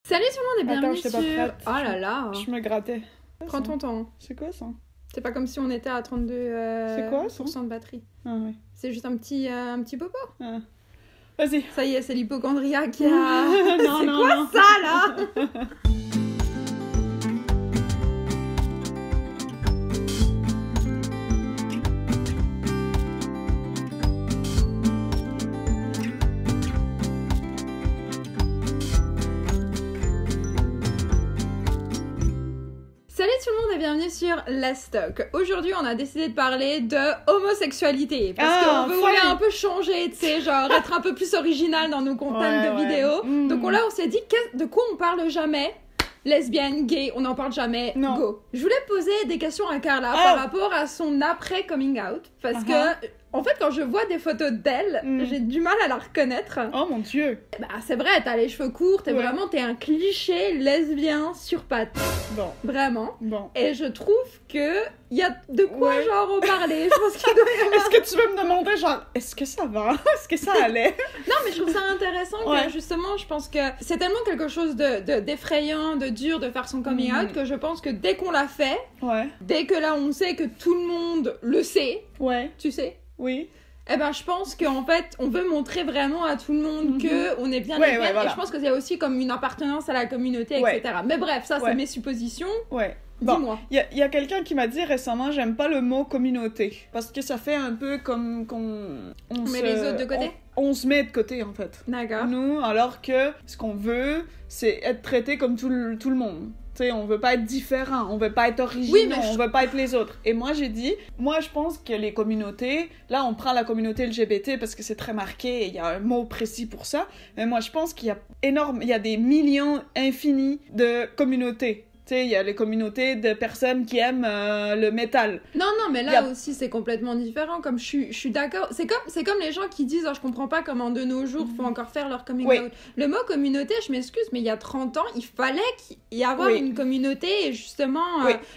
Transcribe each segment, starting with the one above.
Salut tout le monde et bienvenue Attends, j'étais pas sur... prête. Oh là là. Je me grattais. Prends ton temps. C'est quoi ça? C'est pas comme si on était à 32% C'est quoi, ça de batterie. Ah oui. C'est juste un petit popo. Ah. Vas-y. Ça y est, c'est l'hypochondriaque qui a... Non, c'est non, quoi non. ça là? Salut tout le monde et bienvenue sur Let's Talk. Aujourd'hui, on a décidé de parler de homosexualité parce qu'on veut voulait un peu changer, tu sais, genre être un peu plus original dans nos contenus de vidéos. Donc là, on s'est dit de quoi on parle jamais. Lesbienne, gay, on n'en parle jamais. Non. Go. Je voulais poser des questions à Carla par rapport à son après coming out parce que en fait, quand je vois des photos d'elle, j'ai du mal à la reconnaître. Oh mon dieu. Bah, c'est vrai, t'as les cheveux courts, t'es un cliché lesbien sur pattes. Bon. Vraiment. Bon. Et je trouve que il y a de quoi genre en parler. Je pense qu'il doit y avoir... Est-ce que tu veux me demander genre, est-ce que ça va? Est-ce que ça allait? Non, mais je trouve ça intéressant que justement, je pense que c'est tellement quelque chose d'effrayant, de dur de faire son coming out que je pense que dès qu'on l'a fait, dès que là on sait que tout le monde le sait, tu sais. Oui. Eh ben, je pense qu'en fait, on veut montrer vraiment à tout le monde qu'on est bien lesbienne. Voilà. Et je pense qu'il y a aussi comme une appartenance à la communauté, etc. Mais bref, ça, c'est mes suppositions. Bon, dis-moi. Il y a quelqu'un qui m'a dit récemment, j'aime pas le mot communauté. Parce que ça fait un peu comme on met les autres de côté? On se met de côté, en fait. D'accord. Nous, alors que ce qu'on veut, c'est être traité comme tout le monde. T'sais, on veut pas être différent, on veut pas être original, on veut pas être les autres. Et moi, j'ai dit, je pense que les communautés, là, on prend la communauté LGBT parce que c'est très marqué et il y a un mot précis pour ça, mais moi, je pense qu'il y a il y a des millions infinis de communautés. Tu sais, il y a les communautés de personnes qui aiment le métal. Non, mais là aussi, c'est complètement différent. Comme je suis d'accord. C'est comme les gens qui disent « je comprends pas comment de nos jours, faut encore faire leur coming out ». Le mot communauté, je m'excuse, mais il y a 30 ans, il fallait qu'il y ait une communauté et justement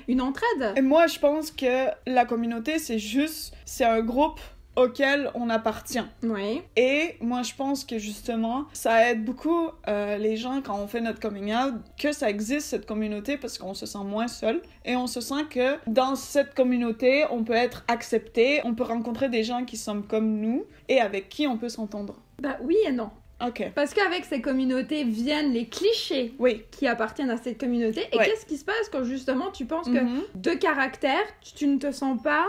une entraide. Et moi, je pense que la communauté, c'est un groupe auquel on appartient. Oui. Et moi, je pense que justement, ça aide beaucoup les gens quand on fait notre coming out, que ça existe, cette communauté, parce qu'on se sent moins seul. Et on se sent que dans cette communauté, on peut être accepté, on peut rencontrer des gens qui sont comme nous et avec qui on peut s'entendre. Bah oui et non. Ok. Parce qu'avec ces communautés viennent les clichés qui appartiennent à cette communauté. Et qu'est-ce qui se passe quand justement tu penses que de caractère, tu ne te sens pas,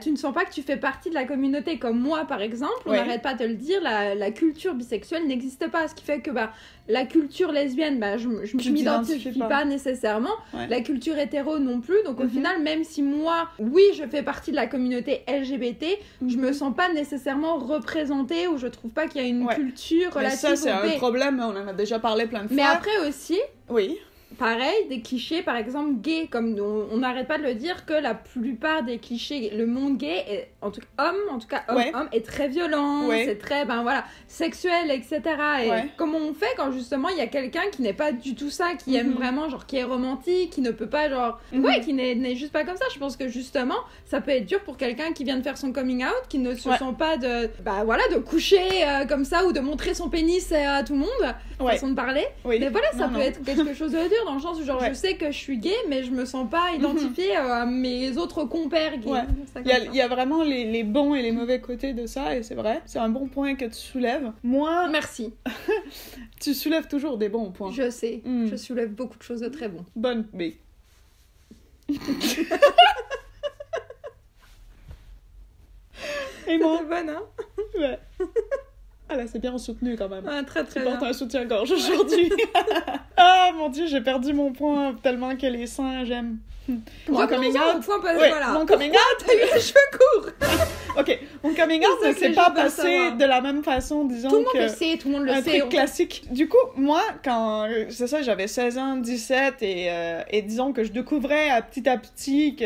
tu ne sens pas que tu fais partie de la communauté. Comme moi par exemple, on n'arrête pas de le dire, la culture bisexuelle n'existe pas. Ce qui fait que la culture lesbienne, je m'identifie pas nécessairement. La culture hétéro non plus. Donc au final, même si moi, je fais partie de la communauté LGBT, je me sens pas nécessairement représentée ou je trouve pas qu'il y a une culture relative. Ça, c'est un problème, on en a déjà parlé plein de fois. Mais après aussi... Oui. Pareil, des clichés, par exemple, gay, comme on n'arrête pas de le dire que la plupart des clichés, le monde gay, est, en tout cas homme, est très violent, c'est très, sexuel, etc. Et comment on fait quand justement il y a quelqu'un qui n'est pas du tout ça, qui aime vraiment, genre, qui est romantique, qui ne peut pas, genre, qui n'est juste pas comme ça. Je pense que justement, ça peut être dur pour quelqu'un qui vient de faire son coming out, qui ne se sent pas de coucher comme ça ou de montrer son pénis à tout le monde, façon de parler. Mais voilà, ça peut être quelque chose de dur. Dans le sens où je sais que je suis gay mais je me sens pas identifiée à mes autres compères gays. Il y a vraiment les bons et les mauvais côtés de ça et c'est vrai, c'est un bon point que tu soulèves. Moi... Merci. Tu soulèves toujours des bons points. Je sais, je soulève beaucoup de choses de très bons. Bonne B. Et moi... C'était bonne, hein? Ouais. Ah là, c'est bien soutenu quand même. Très très tu bien. portes un soutien-gorge aujourd'hui. Ah mon dieu, j'ai perdu mon point tellement que les seins, j'aime. Mon coming out. Mon coming out. T'as eu les cheveux courts. Ok, mon coming out ne s'est pas passé de la même façon, disons que... Tout le monde le sait, tout le monde le sait. Un truc classique. Du coup, moi, quand... C'est ça, j'avais 16 ans, 17, et disons que je découvrais à petit que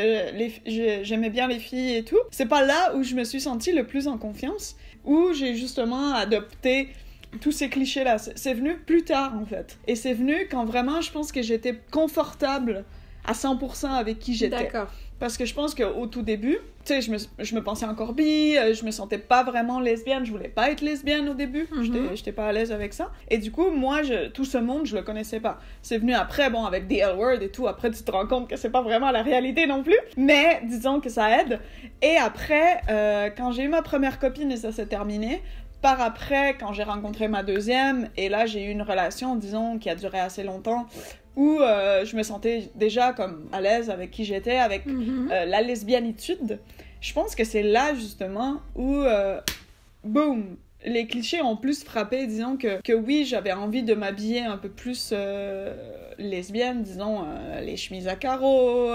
j'aimais bien les filles et tout. C'est pas là où je me suis sentie le plus en confiance, où j'ai justement adopté tous ces clichés-là. C'est venu plus tard, en fait. Et c'est venu quand vraiment, je pense que j'étais confortable à 100% avec qui j'étais. D'accord. Parce que je pense qu'au tout début, tu sais, je me pensais encore bi, je me sentais pas vraiment lesbienne, je voulais pas être lesbienne au début, j'étais pas à l'aise avec ça. Et du coup, moi, tout ce monde, je le connaissais pas. C'est venu après, bon, avec The L-Word et tout, après tu te rends compte que c'est pas vraiment la réalité non plus, mais disons que ça aide. Et après, quand j'ai eu ma première copine et ça s'est terminé, par après, quand j'ai rencontré ma deuxième, et là j'ai eu une relation, disons, qui a duré assez longtemps, où je me sentais déjà comme à l'aise avec qui j'étais, avec la lesbianitude. Je pense que c'est là, justement, où, boum, les clichés ont plus frappé, disons que oui, j'avais envie de m'habiller un peu plus lesbienne, disons, les chemises à carreaux,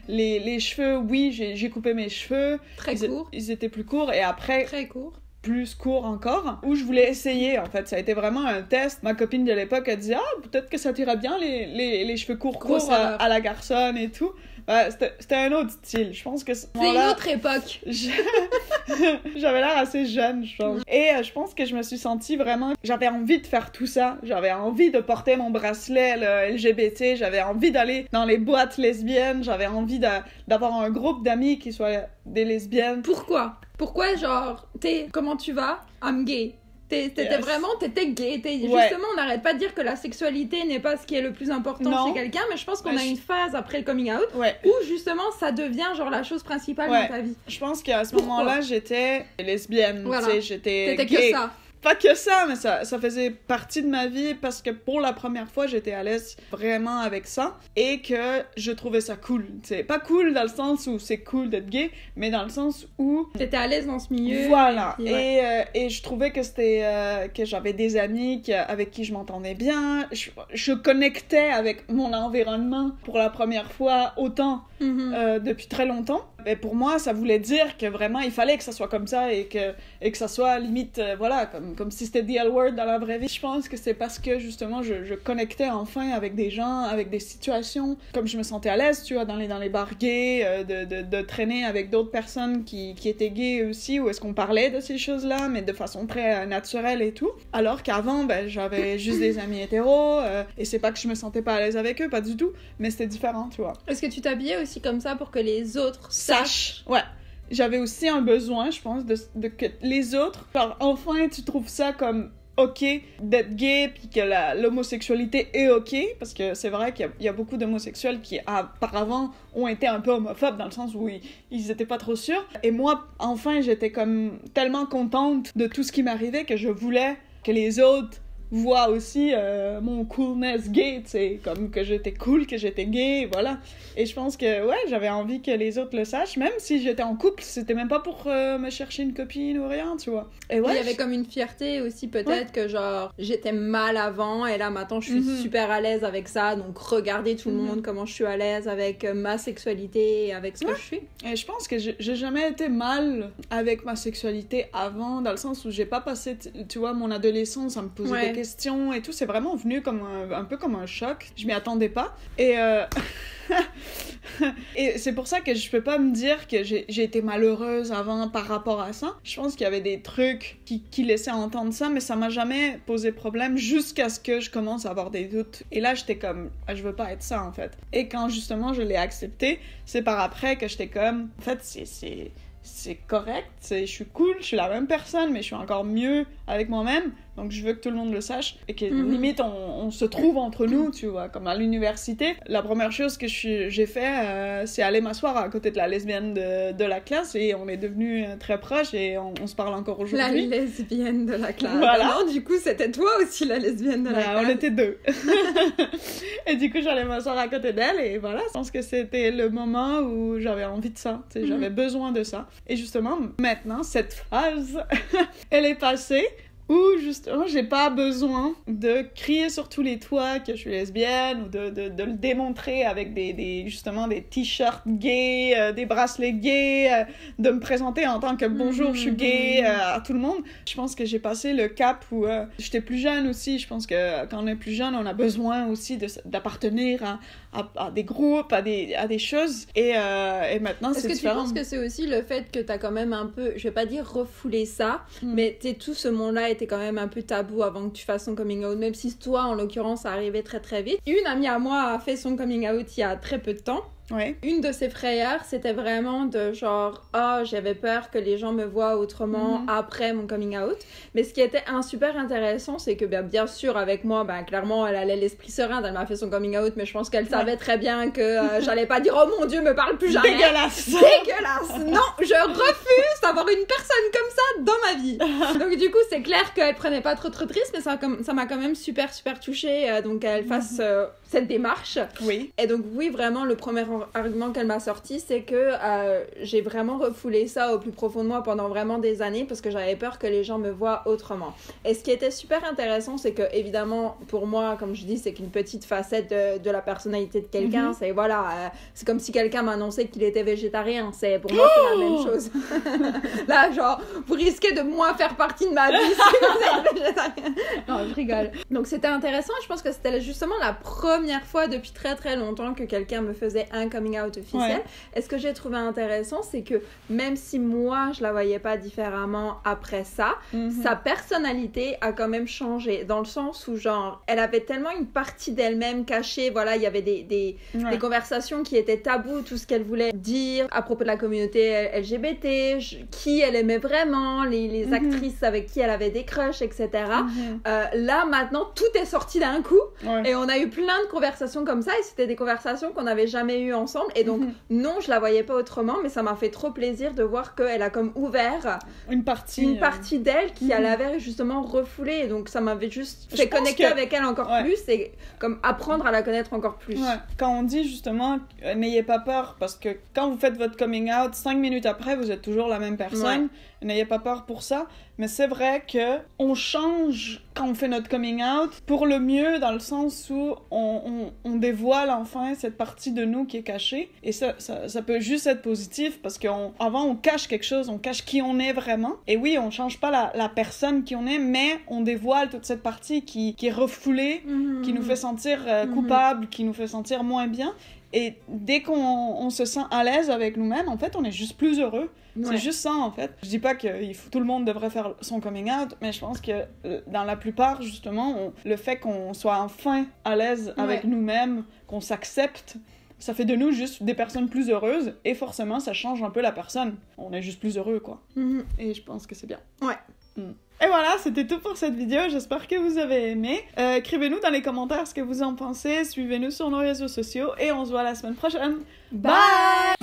les cheveux, oui, j'ai coupé mes cheveux. Très courts. Ils étaient plus courts, et après... Très courts. Plus court encore, où je voulais essayer, en fait. Ça a été vraiment un test. Ma copine de l'époque, elle disait « Ah, peut-être que ça t'irait bien, les cheveux courts à la garçonne et tout. » Bah, c'était un autre style. Je pense que... C'est une autre époque. J'avais l'air assez jeune, je pense. Et je pense que je me suis sentie vraiment... J'avais envie de faire tout ça. J'avais envie de porter mon bracelet le LGBT. J'avais envie d'aller dans les boîtes lesbiennes. J'avais envie d'avoir un groupe d'amis qui soient des lesbiennes. Pourquoi, genre, comment tu vas? I'm gay. T'étais gay. Ouais. Justement, on n'arrête pas de dire que la sexualité n'est pas ce qui est le plus important chez quelqu'un, mais je pense qu'on a une phase après le coming out où justement ça devient genre la chose principale dans ta vie. Je pense qu'à ce moment-là, j'étais lesbienne. Voilà. J'étais T'étais gay. que ça. Pas que ça, mais ça faisait partie de ma vie parce que pour la première fois, j'étais à l'aise vraiment avec ça et que je trouvais ça cool. C'est pas cool dans le sens où c'est cool d'être gay, mais dans le sens où... T'étais à l'aise dans ce milieu. Voilà. Et je trouvais que que j'avais des amis avec qui je m'entendais bien. Je connectais avec mon environnement pour la première fois autant depuis très longtemps. Et pour moi, ça voulait dire que vraiment, il fallait que ça soit comme ça et que ça soit limite, voilà, comme si c'était The L-Word dans la vraie vie. Je pense que c'est parce que, justement, je connectais enfin avec des gens, avec des situations, comme je me sentais à l'aise, tu vois, dans les bars gays, de traîner avec d'autres personnes qui étaient gays aussi, où est-ce qu'on parlait de ces choses-là, mais de façon très naturelle et tout. Alors qu'avant, j'avais juste des amis hétéros, et c'est pas que je me sentais pas à l'aise avec eux, pas du tout, mais c'était différent, tu vois. Est-ce que tu t'habillais aussi comme ça pour que les autres Ouais. J'avais aussi un besoin, je pense, de que les autres, genre, enfin, tu trouves ça comme ok d'être gay, puis que l'homosexualité est ok, parce que c'est vrai qu'il y a beaucoup d'homosexuels qui, auparavant, ont été un peu homophobes, dans le sens où ils étaient pas trop sûrs. Et moi, enfin, j'étais comme tellement contente de tout ce qui m'arrivait que je voulais que les autres voient aussi mon coolness gay, tu sais, comme que j'étais cool, que j'étais gay, voilà. Et je pense que, ouais, j'avais envie que les autres le sachent, même si j'étais en couple, c'était même pas pour me chercher une copine ou rien, tu vois. Et ouais, il y avait comme une fierté aussi, peut-être, que genre, j'étais mal avant, et là, maintenant, je suis super à l'aise avec ça, donc regardez tout le monde comment je suis à l'aise avec ma sexualité et avec ce que je suis. Et je pense que j'ai jamais été mal avec ma sexualité avant, dans le sens où j'ai pas passé, tu vois, mon adolescence à me poser des questions et tout, c'est vraiment venu comme un peu comme un choc. Je m'y attendais pas. Et et c'est pour ça que je peux pas me dire que j'ai été malheureuse avant par rapport à ça. Je pense qu'il y avait des trucs qui laissaient entendre ça, mais ça m'a jamais posé problème jusqu'à ce que je commence à avoir des doutes. Et là, j'étais comme, je veux pas être ça, en fait. Et quand, justement, je l'ai accepté, c'est par après que j'étais comme, en fait, c'est correct, je suis cool, je suis la même personne, mais je suis encore mieux avec moi-même, donc je veux que tout le monde le sache, et que limite on se trouve entre nous, tu vois, comme à l'université. La première chose que j'ai fait, c'est aller m'asseoir à côté de la lesbienne de la classe, et on est devenus très proches, et on se parle encore aujourd'hui. La lesbienne de la classe. Voilà. Non, du coup, c'était toi aussi la lesbienne de la classe. On était deux. Et du coup, j'allais m'asseoir à côté d'elle, et voilà, je pense que c'était le moment où j'avais envie de ça, tu sais, j'avais besoin de ça. Et justement, maintenant, cette phase, elle est passée, où justement j'ai pas besoin de crier sur tous les toits que je suis lesbienne ou de le démontrer avec justement des t-shirts gays, des bracelets gays, de me présenter en tant que bonjour je suis gay à tout le monde. Je pense que j'ai passé le cap où j'étais plus jeune aussi. Je pense que quand on est plus jeune on a besoin aussi d'appartenir à des groupes, à des choses, et maintenant c'est différent. Est-ce que tu penses que c'est aussi le fait que t'as quand même un peu, je vais pas dire refoulé ça, mais tout ce monde-là était quand même un peu tabou avant que tu fasses ton coming out, même si toi, en l'occurrence, ça arrivait très très vite. Une amie à moi a fait son coming out il y a très peu de temps. Ouais. Une de ses frayeurs, c'était vraiment de genre, j'avais peur que les gens me voient autrement après mon coming out. Mais ce qui était super intéressant, c'est que bien sûr, avec moi, clairement, elle allait l'esprit serein, elle m'a fait son coming out, mais je pense qu'elle savait très bien que j'allais pas dire, oh mon Dieu, me parle plus jamais. Dégueulasse. Dégueulasse. Non, je refuse d'avoir une personne comme ça dans ma vie. Donc du coup, c'est clair qu'elle prenait pas trop de risques, mais ça m'a quand même super touchée, donc qu'elle fasse cette démarche. Oui. Et donc oui, vraiment, le premier argument qu'elle m'a sorti, c'est que j'ai vraiment refoulé ça au plus profond de moi pendant vraiment des années parce que j'avais peur que les gens me voient autrement. Et ce qui était super intéressant, c'est que évidemment, pour moi, comme je dis, c'est qu'une petite facette de la personnalité de quelqu'un. C'est voilà, c'est comme si quelqu'un m'annonçait qu'il était végétarien. Pour moi, c'est la même chose. Là, genre, vous risquez de moins faire partie de ma vie si vous êtes végétarien. Non, je rigole. Donc c'était intéressant. Je pense que c'était justement la première fois depuis très très longtemps que quelqu'un me faisait un coming out officiel. Et ce que j'ai trouvé intéressant, c'est que même si moi je la voyais pas différemment après ça, sa personnalité a quand même changé, dans le sens où genre elle avait tellement une partie d'elle-même cachée. Voilà, il y avait des conversations qui étaient tabous, tout ce qu'elle voulait dire à propos de la communauté LGBT, qui elle aimait vraiment, les actrices avec qui elle avait des crushs, etc. Là maintenant tout est sorti d'un coup et on a eu plein de conversations comme ça, et c'était des conversations qu'on n'avait jamais eues ensemble. Et donc non, je la voyais pas autrement, mais ça m'a fait trop plaisir de voir qu'elle a comme ouvert une partie d'elle qui elle avait justement refoulée, et donc ça m'avait juste fait connecter avec elle encore plus et comme apprendre à la connaître encore plus. Quand on dit justement n'ayez pas peur, parce que quand vous faites votre coming out, 5 minutes après vous êtes toujours la même personne, n'ayez pas peur pour ça. Mais c'est vrai que on change quand on fait notre coming out pour le mieux, dans le sens où on dévoile enfin cette partie de nous qui est cachée, et ça peut juste être positif, parce qu'avant on cache quelque chose, on cache qui on est vraiment, et oui, on change pas la personne qui on est, mais on dévoile toute cette partie qui est refoulée, qui nous fait sentir coupable, qui nous fait sentir moins bien. Et dès qu'on se sent à l'aise avec nous-mêmes, en fait, on est juste plus heureux. C'est juste ça, en fait. Je dis pas que tout le monde devrait faire son coming out, mais je pense que dans la plupart, justement, le fait qu'on soit enfin à l'aise avec nous-mêmes, qu'on s'accepte, ça fait de nous juste des personnes plus heureuses, et forcément, ça change un peu la personne. On est juste plus heureux, quoi. Et je pense que c'est bien. Et voilà, c'était tout pour cette vidéo, j'espère que vous avez aimé. Écrivez-nous dans les commentaires ce que vous en pensez, suivez-nous sur nos réseaux sociaux, et on se voit la semaine prochaine. Bye!